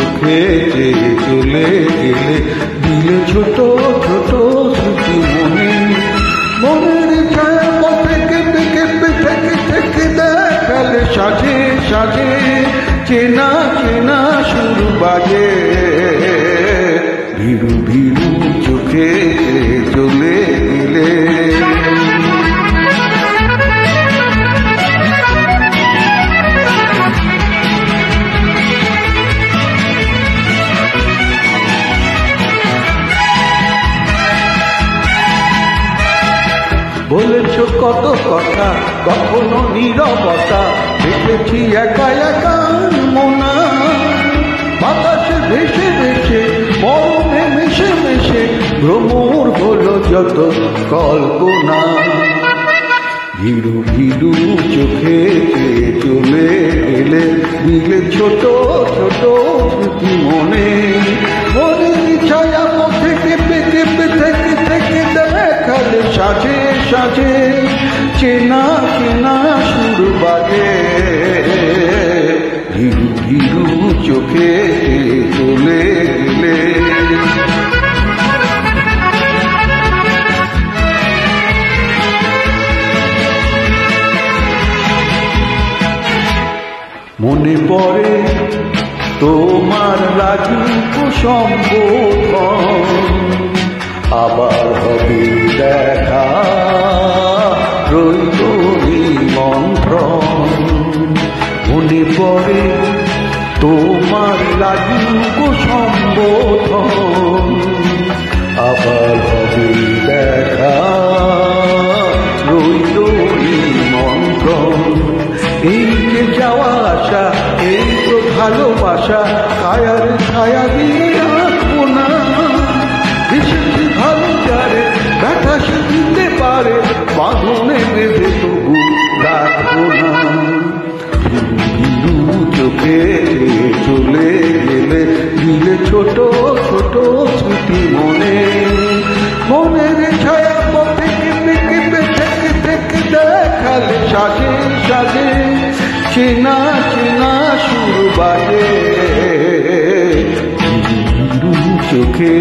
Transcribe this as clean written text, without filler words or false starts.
চোখে চলে গেলে দিলে ছোট ছোট স্মৃতি মনের ছায়া পথে কেঁপে কেঁপে থেকে থেকে দেখালে সাজে সাজে চেনা চেনা সুর বাজে ভিড়ু ভিড়ু চোখে চলে গেলে বলেছ কত কথা কখনো নীরবতা দেখেছি একা একা মোনা বাতাসে ভেসে ভেসে মরমে মিশে মিশে ভ্রমর হলো যত কল্পনা ভিড়ু ভিড়ু চোখে চলে এলে দিলে ছোট ছোট স্মৃতি মনের ছায়া পথে কেঁপে কেঁপে থেকে থেকে দেখালে সাজে সাজে চেনা চেনা সুর বাজে ভিড়ু ভিড়ু চোখে চলে গেলে মনে পড়ে তোমার রাজীব সম্বোধন আবার হবে দেখা রইল নিমন্ত্রণ মনে পড়ে তোমার রাজীব সম্বোধন আবার হবে দেখা রইল নিমন্ত্রণ এই যে যাওয়া আসা এই তো ভালোবাসা কায়ার ছায়া দিয়ে আসবো না বেশি ভালো যারে ব্যথা সে দিতে পারে বাঁধনে বেঁধে তবু রাখবো না ভিড়ু চোখে চলে গেলে দিলে ছোট ছোট স্মৃতি মনের ছায়া পথে কেঁপে কেঁপে থেকে থেকে দেখালে সাজে সাজে চেনা চেনা সুর বাজে ভিড়ু চোখে